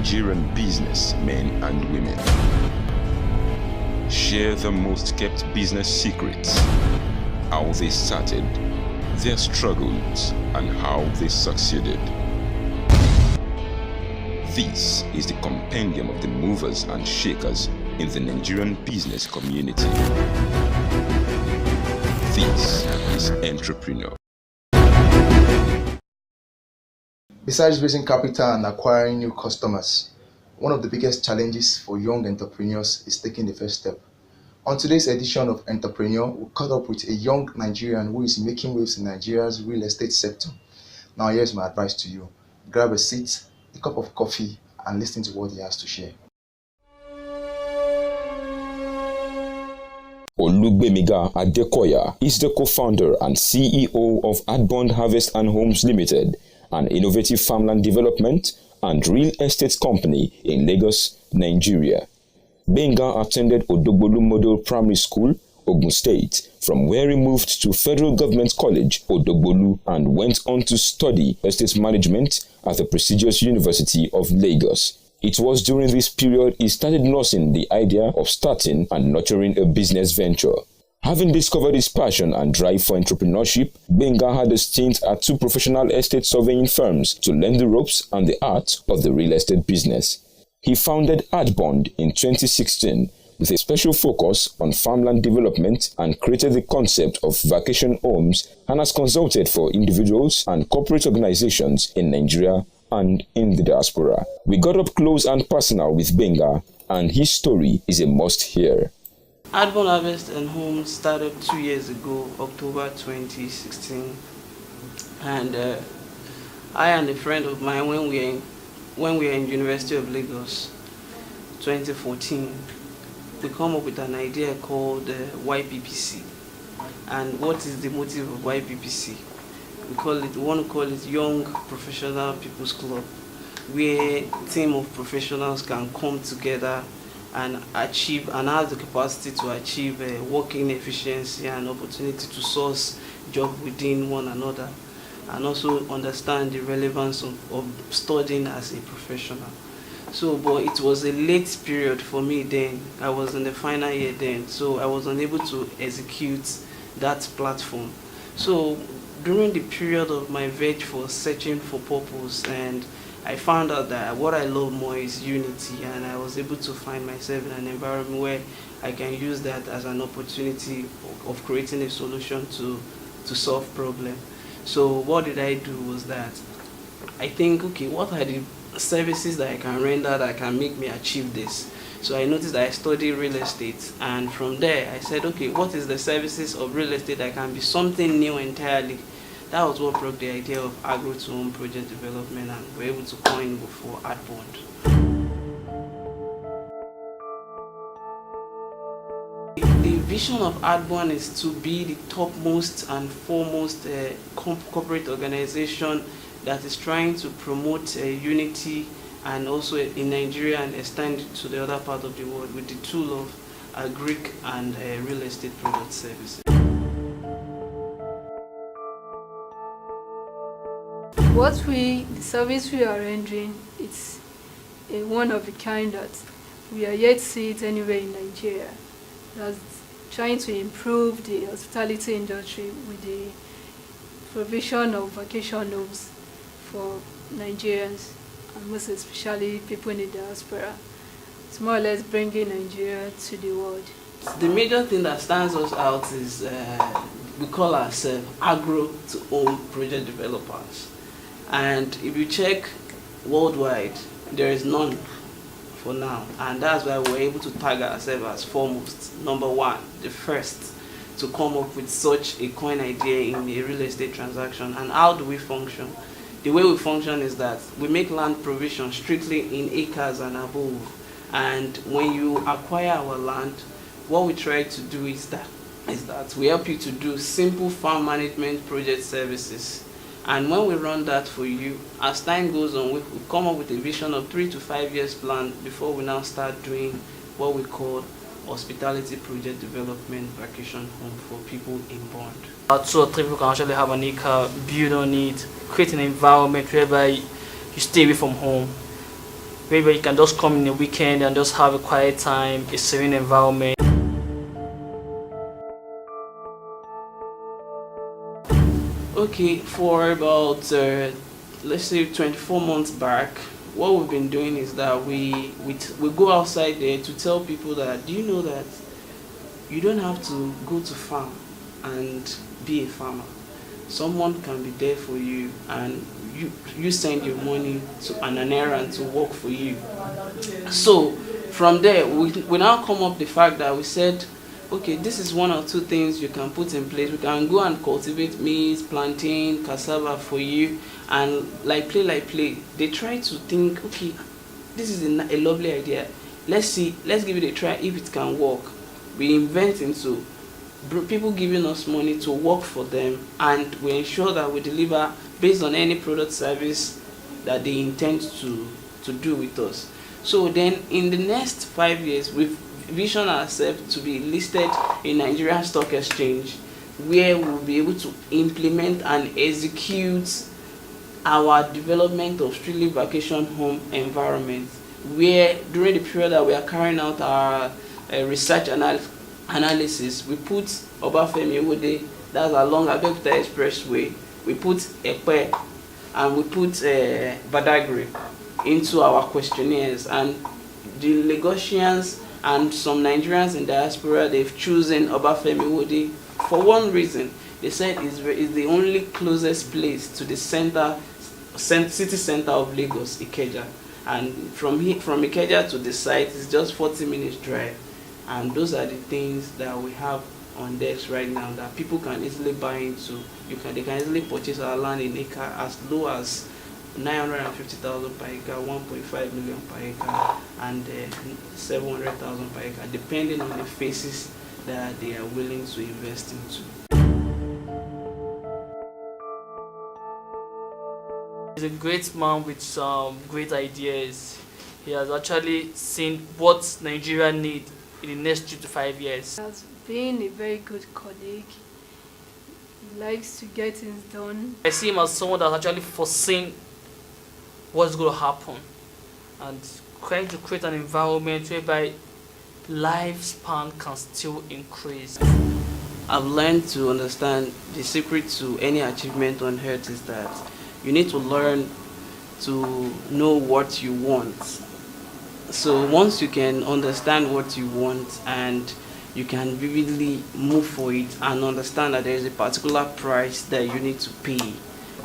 Nigerian businessmen and women. Share the most kept business secrets, how they started, their struggles, and how they succeeded. This is the compendium of the movers and shakers in the Nigerian business community. This is Ntrepreneur. Besides raising capital and acquiring new customers, one of the biggest challenges for young entrepreneurs is taking the first step. On today's edition of Ntrepreneur, we caught up with a young Nigerian who is making waves in Nigeria's real estate sector. Now here's my advice to you. Grab a seat, a cup of coffee, and listen to what he has to share. Olugbemiga Adekoya is the co-founder and CEO of Adbond Harvest and Homes Limited, an innovative farmland development and real estate company in Lagos, Nigeria. Gbenga attended Odogbolu Model Primary School, Ogun State, from where he moved to Federal Government College, Odogbolu, and went on to study estate management at the prestigious University of Lagos. It was during this period he started nursing the idea of starting and nurturing a business venture. Having discovered his passion and drive for entrepreneurship, Gbenga had a stint at 2 professional estate surveying firms to learn the ropes and the art of the real estate business. He founded Adbond in 2016 with a special focus on farmland development and created the concept of vacation homes and has consulted for individuals and corporate organizations in Nigeria and in the diaspora. We got up close and personal with Gbenga, and his story is a must hear. Adbond Harvest and Homes started 2 years ago, October 2016, and I and a friend of mine, when we were in University of Lagos, 2014, we come up with an idea called YPPC. And what is the motive of YPPC? We want to call it Young Professional People's Club, where a team of professionals can come together and achieve and have the capacity to achieve working efficiency and opportunity to source jobs within one another, and also understand the relevance of studying as a professional. So, but it was a late period for me then. I was in the final year then, so I was unable to execute that platform. So during the period of my veg for searching for purpose, and I found out that what I love more is unity, and I was able to find myself in an environment where I can use that as an opportunity of creating a solution to solve problems. So what did I do was that I think, okay, what are the services that I can render that can make me achieve this? So I noticed that I studied real estate, and from there I said, okay, what is the services of real estate that can be something new entirely? That was what brought the idea of agro-to-home project development, and we were able to coin for Adbond. The vision of Adbond is to be the topmost and foremost corporate organization that is trying to promote unity, and also in Nigeria, and extend it to the other part of the world with the tool of agric and real estate product services. The service we are rendering, it's a one of a kind that we are yet to see it anywhere in Nigeria. That's trying to improve the hospitality industry with the provision of vacation homes for Nigerians, and most especially people in the diaspora. It's more or less bringing Nigeria to the world. The major thing that stands us out is we call ourselves agro-to-home project developers. And if you check worldwide, there is none for now. And that's why we're able to tag ourselves as foremost, number one, the first to come up with such a coin idea in a real estate transaction. And how do we function? The way we function is that we make land provision strictly in acres and above. And when you acquire our land, what we try to do is that we help you to do simple farm management project services. And when we run that for you, as time goes on, we come up with a vision of 3 to 5 years plan before we now start doing what we call hospitality project development vacation home for people in bond. 2 or 3 people can actually have an acre, build on it, create an environment whereby you stay away from home. where you can just come in a weekend and just have a quiet time, a serene environment. Okay, for about let's say 24 months back, what we've been doing is that we go outside there to tell people that, do you know that you don't have to go to farm and be a farmer. Someone can be there for you, and you send your money to an errand to work for you. So from there, we now come up the fact that we said, okay, this is one or two things you can put in place. We can go and cultivate maize, plantain, cassava for you, and like play. They try to think, okay, this is a lovely idea. Let's give it a try if it can work. We invent into people giving us money to work for them, and we ensure that we deliver based on any product service that they intend to do with us. So then in the next 5 years, we've vision ourselves to be listed in Nigerian Stock Exchange, where we'll be able to implement and execute our development of strictly vacation home environment, where during the period that we are carrying out our research analysis, we put Obafemi Owode, that's along Abeokuta Expressway, we put Epe, and we put Badagry into our questionnaires, and the Lagosians and some Nigerians in diaspora, they've chosen Obafemi Owode for one reason. They said it's the only closest place to the city center of Lagos, Ikeja, and from Ikeja to the site is just 40 minutes drive. And those are the things that we have on decks right now that people can easily buy into. They can easily purchase our land in acre as low as 950,000 per acre, 1.5 million per acre, and 700,000 per acre, depending on the phases that they are willing to invest into. He's a great man with some great ideas. He has actually seen what Nigeria needs in the next 3 to 5 years. He has been a very good colleague. He likes to get things done. I see him as someone that's actually foreseen what's going to happen and trying to create an environment whereby lifespan can still increase. I've learned to understand the secret to any achievement on earth is that you need to learn to know what you want. So once you can understand what you want and you can vividly move for it and understand that there is a particular price that you need to pay,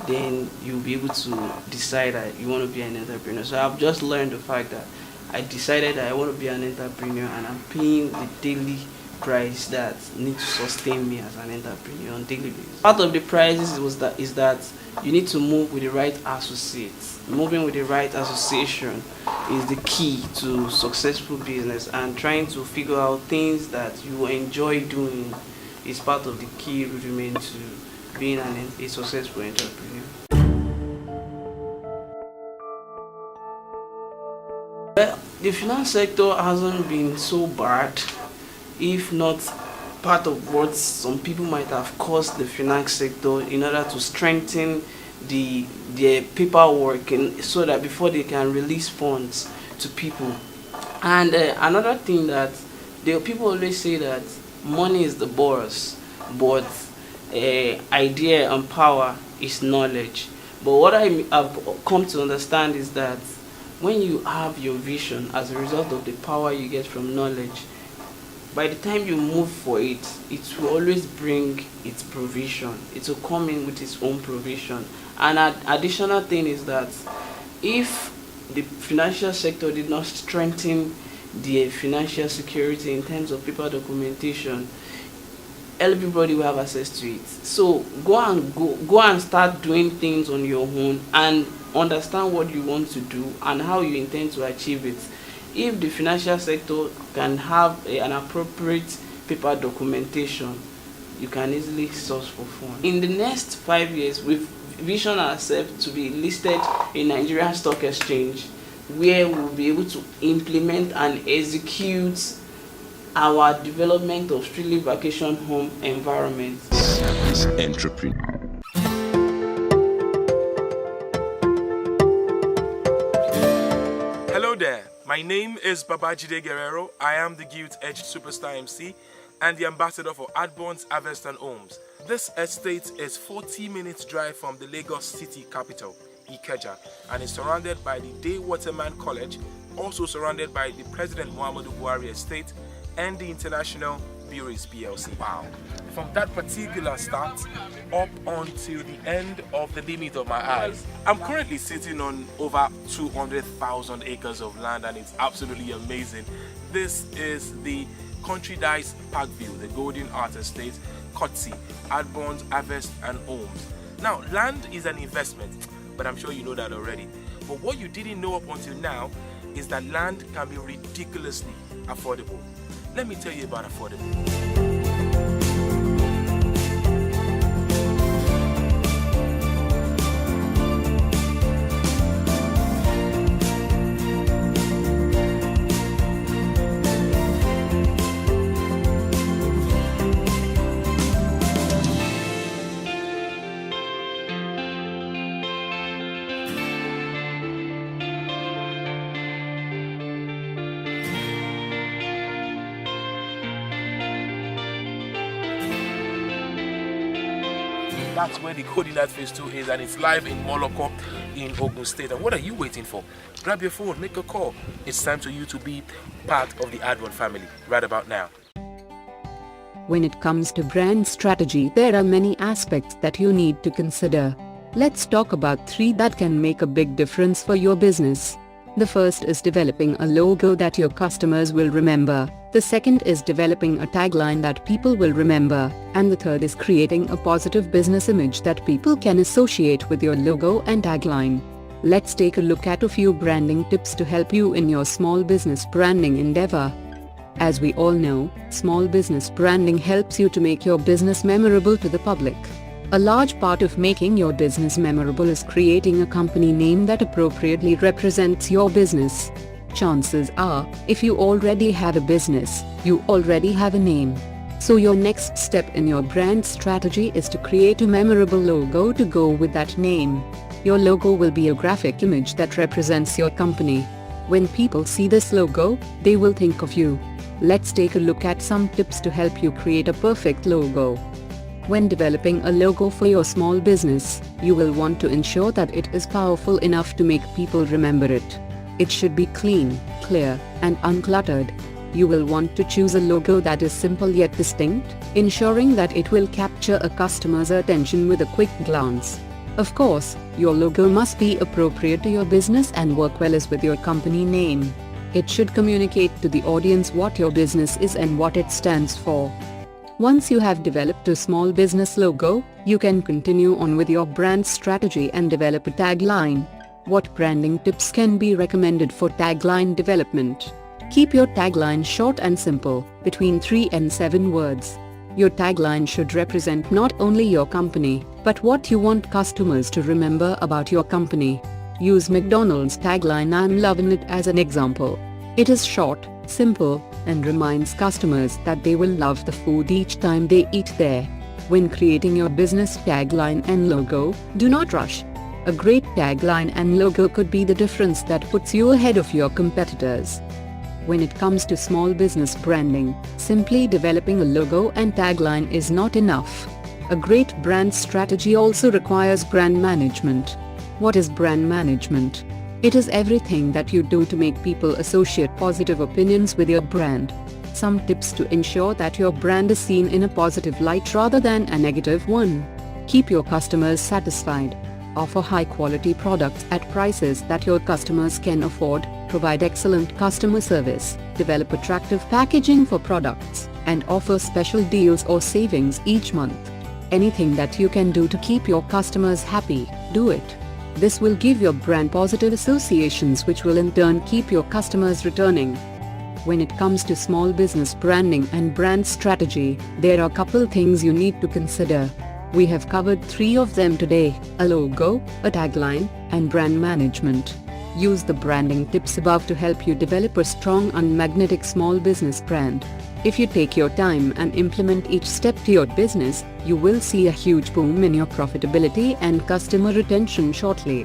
then you'll be able to decide that you want to be an entrepreneur. So I've just learned the fact that I decided that I want to be an entrepreneur, and I'm paying the daily price that needs to sustain me as an entrepreneur on daily basis. Part of the prices is that you need to move with the right associates. Moving with the right association is the key to successful business, and trying to figure out things that you enjoy doing is part of the key rudiment to being a successful entrepreneur. Well, the finance sector hasn't been so bad, if not part of what some people might have caused the finance sector in order to strengthen their paperwork, and so that before they can release funds to people. And another thing that people always say that money is the boss, but idea and power is knowledge. But what I've come to understand is that when you have your vision as a result of the power you get from knowledge, by the time you move for it, it will always bring its provision. It will come in with its own provision. And an additional thing is that if the financial sector did not strengthen the financial security in terms of paper documentation, everybody will have access to it. So go and start doing things on your own and understand what you want to do and how you intend to achieve it. If the financial sector can have an appropriate paper documentation, you can easily source for funds. In the next 5 years, we've visioned ourselves to be listed in Nigerian Stock Exchange, where we'll be able to implement and execute our development of strictly vacation home environment. Entrepreneur. Hello, My name is Babajide Guerrero. I am the gilt-edged superstar MC and the ambassador for Adbond's Harvest and Homes. This estate is 40 minutes drive from the Lagos city capital, Ikeja, and is surrounded by the Day Waterman College, also surrounded by the President Muhammadu Buhari estate and the International Breweries PLC. Wow. From that particular start up until the end of the limit of my eyes. I'm currently sitting on over 200,000 acres of land, and it's absolutely amazing. This is the Country Dice Parkview, the Golden Art Estate, Kotsi, Adbond's Harvest and Homes. Now, land is an investment, but I'm sure you know that already. But what you didn't know up until now is that land can be ridiculously affordable. Let me tell you about affordable. That's where the Golden Art Phase 2 is, and it's live in Moloko in Ogun State. And what are you waiting for? Grab your phone, make a call. It's time for you to be part of the Adbond family right about now. When it comes to brand strategy, there are many aspects that you need to consider. Let's talk about 3 that can make a big difference for your business. The first is developing a logo that your customers will remember. The second is developing a tagline that people will remember. And the third is creating a positive business image that people can associate with your logo and tagline. Let's take a look at a few branding tips to help you in your small business branding endeavor. As we all know, small business branding helps you to make your business memorable to the public. A large part of making your business memorable is creating a company name that appropriately represents your business. Chances are, if you already have a business, you already have a name. So your next step in your brand strategy is to create a memorable logo to go with that name. Your logo will be a graphic image that represents your company. When people see this logo, they will think of you. Let's take a look at some tips to help you create a perfect logo. When developing a logo for your small business, you will want to ensure that it is powerful enough to make people remember it. It should be clean, clear, and uncluttered. You will want to choose a logo that is simple yet distinct, ensuring that it will capture a customer's attention with a quick glance. Of course, your logo must be appropriate to your business and work well as with your company name. It should communicate to the audience what your business is and what it stands for. Once you have developed a small business logo, you can continue on with your brand strategy and develop a tagline. What branding tips can be recommended for tagline development? Keep your tagline short and simple, between 3 and 7 words. Your tagline should represent not only your company, but what you want customers to remember about your company. Use McDonald's tagline "I'm loving it" as an example. It is short, simple, and reminds customers that they will love the food each time they eat there. When creating your business tagline and logo, do not rush. A great tagline and logo could be the difference that puts you ahead of your competitors. When it comes to small business branding, simply developing a logo and tagline is not enough. A great brand strategy also requires brand management. What is brand management? It is everything that you do to make people associate positive opinions with your brand. Some tips to ensure that your brand is seen in a positive light rather than a negative one. Keep your customers satisfied. Offer high-quality products at prices that your customers can afford. Provide excellent customer service. Develop attractive packaging for products, and offer special deals or savings each month. Anything that you can do to keep your customers happy, do it. This will give your brand positive associations, which will in turn keep your customers returning. When it comes to small business branding and brand strategy, there are a couple things you need to consider. We have covered 3 of them today: a logo, a tagline, and brand management. Use the branding tips above to help you develop a strong and magnetic small business brand. If you take your time and implement each step to your business, you will see a huge boom in your profitability and customer retention shortly.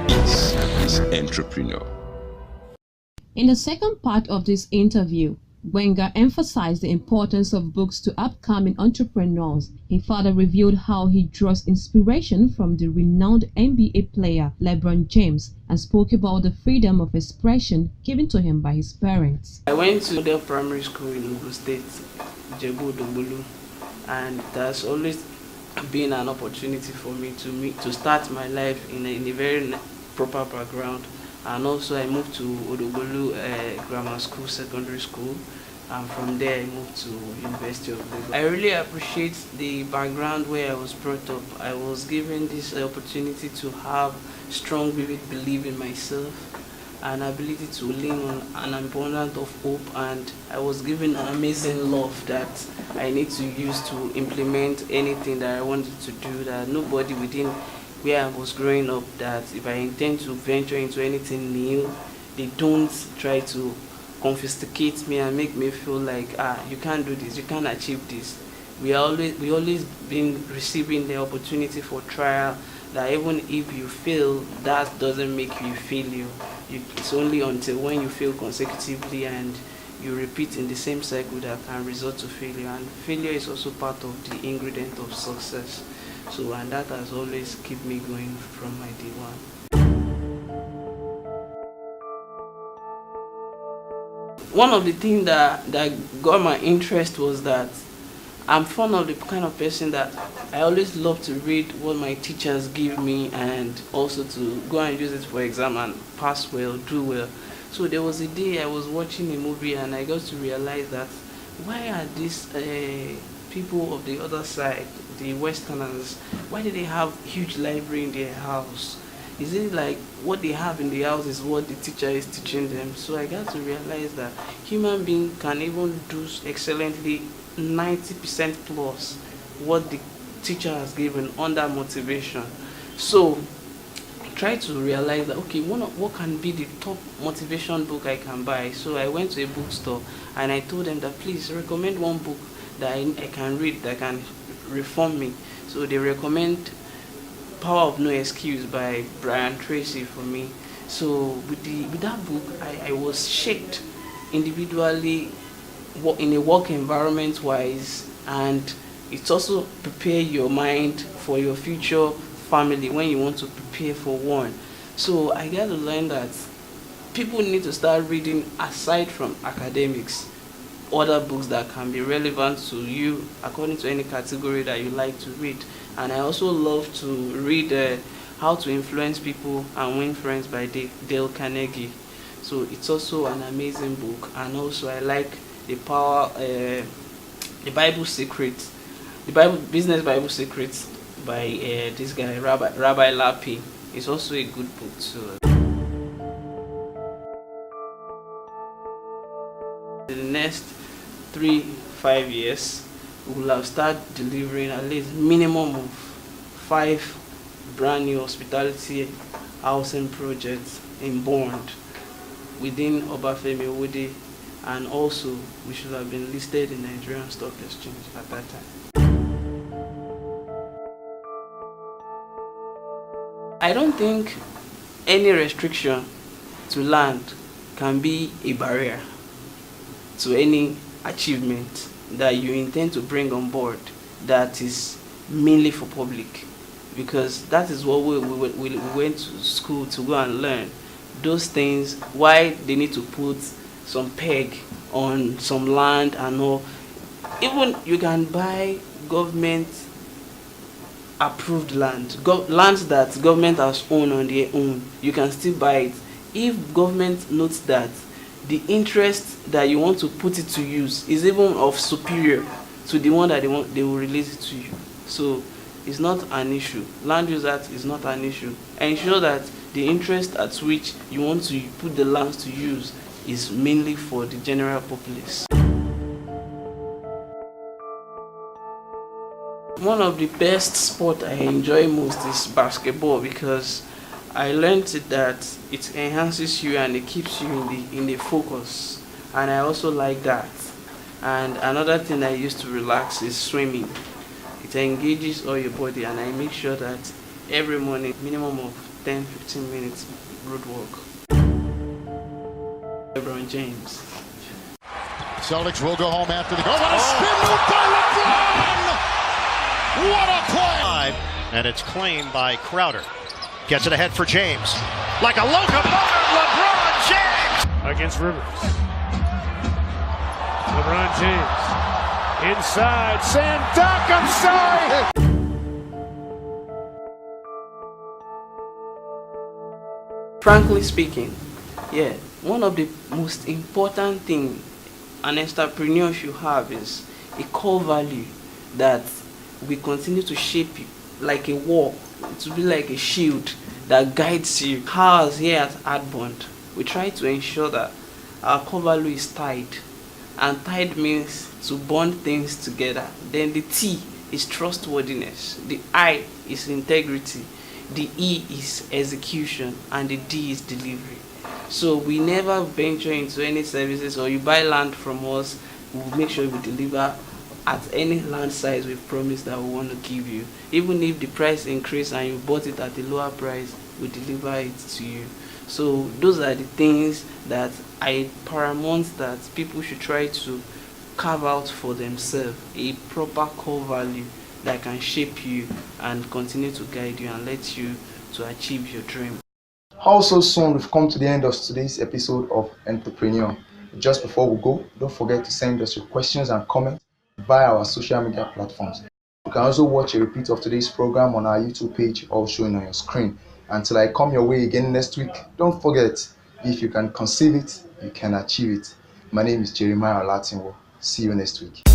This is Ntrepreneur. In the second part of this interview, Gbenga emphasized the importance of books to upcoming entrepreneurs. He further revealed how he draws inspiration from the renowned NBA player LeBron James and spoke about the freedom of expression given to him by his parents. I went to model primary school in Ogun State, Jebu Dogbolu, and that's always been an opportunity for me to start my life in a very proper background. And also I moved to Odogbolu Grammar School, Secondary School, and from there I moved to University of Lagos. I really appreciate the background where I was brought up. I was given this opportunity to have strong, vivid belief in myself, an ability to lean on an abundance of hope, and I was given an amazing love that I need to use to implement anything that I wanted to do, that nobody within where I was growing up, that if I intend to venture into anything new, they don't try to confiscate me and make me feel like, you can't do this, you can't achieve this. We always been receiving the opportunity for trial, that even if you fail, that doesn't make you a failure. It's only until when you fail consecutively and you repeat in the same cycle that can result to failure. And failure is also part of the ingredient of success. So, and that has always kept me going from my day one. One of the things that got my interest was that I'm fond of the kind of person that I always love to read what my teachers give me, and also to go and use it for exam and pass well, do well. So there was a day I was watching a movie and I got to realize that why are these people of the other side, the Westerners, why do they have huge library in their house? Is it like what they have in the house is what the teacher is teaching them? So I got to realize that human being can even do excellently 90% plus what the teacher has given under motivation. So I tried to realize that, okay, what can be the top motivation book I can buy? So I went to a bookstore and I told them that please recommend one book that I can read that can reform me. So they recommend Power of No Excuse by Brian Tracy for me. So with that book, I was shaped individually in a work environment wise, and it's also prepare your mind for your future family when you want to prepare for one. So I got to learn that people need to start reading aside from academics, other books that can be relevant to you according to any category that you like to read. And I also love to read How to Influence People and Win Friends by Dale Carnegie. So it's also an amazing book. And also I like the Bible Secrets, Business Bible Secrets by this guy Rabbi Lappi. It's also a good book too. In the next 3-5 years, we will have started delivering at least minimum of 5 brand new hospitality housing projects in Bond within Obafemi Owode, and also we should have been listed in the Nigerian Stock Exchange at that time. I don't think any restriction to land can be a barrier to any achievement that you intend to bring on board that is mainly for public, because that is what we went to school to go and learn. Those things, why they need to put some peg on some land and all. Even you can buy government approved land, lands that government has owned on their own, you can still buy it. If government notes that the interest that you want to put it to use is even of superior to the one that they will release it to you. So it's not an issue. Land Use Act is not an issue. Ensure that the interest at which you want to put the lands to use is mainly for the general populace. One of the best sport I enjoy most is basketball, because I learned that it enhances you and it keeps you in the focus, and I also like that. And another thing I used to relax is swimming. It engages all your body, and I make sure that every morning minimum of 10-15 minutes road walk. LeBron James. Celtics will go home after the goal. What a spin move by LeBron! What a play! And it's claimed by Crowder. Gets it ahead for James. Like a locomotive, LeBron James! Against Rivers. LeBron James. Inside. Sanduck, I'm sorry! Frankly speaking, yeah, one of the most important things an entrepreneur should have is a core value that we continue to shape like a wall. It will be like a shield that guides you. Ours here at Adbond, we try to ensure that our core value is tied, and tied means to bond things together. Then the T is trustworthiness, the I is integrity, the E is execution, and the D is delivery. So we never venture into any services, or you buy land from us, we'll make sure we deliver at any land size we promise that we want to give you. Even if the price increase and you bought it at a lower price, we deliver it to you. So those are the things that I paramount that people should try to carve out for themselves, a proper core value that can shape you and continue to guide you and let you to achieve your dream. Also soon, we've come to the end of today's episode of Entrepreneur. Just before we go, don't forget to send us your questions and comments via our social media platforms. You can also watch a repeat of today's program on our YouTube page, all showing on your screen. Until I come your way again next week, don't forget, if you can conceive it, you can achieve it. My name is Jeremiah Olatinwo. See you next week.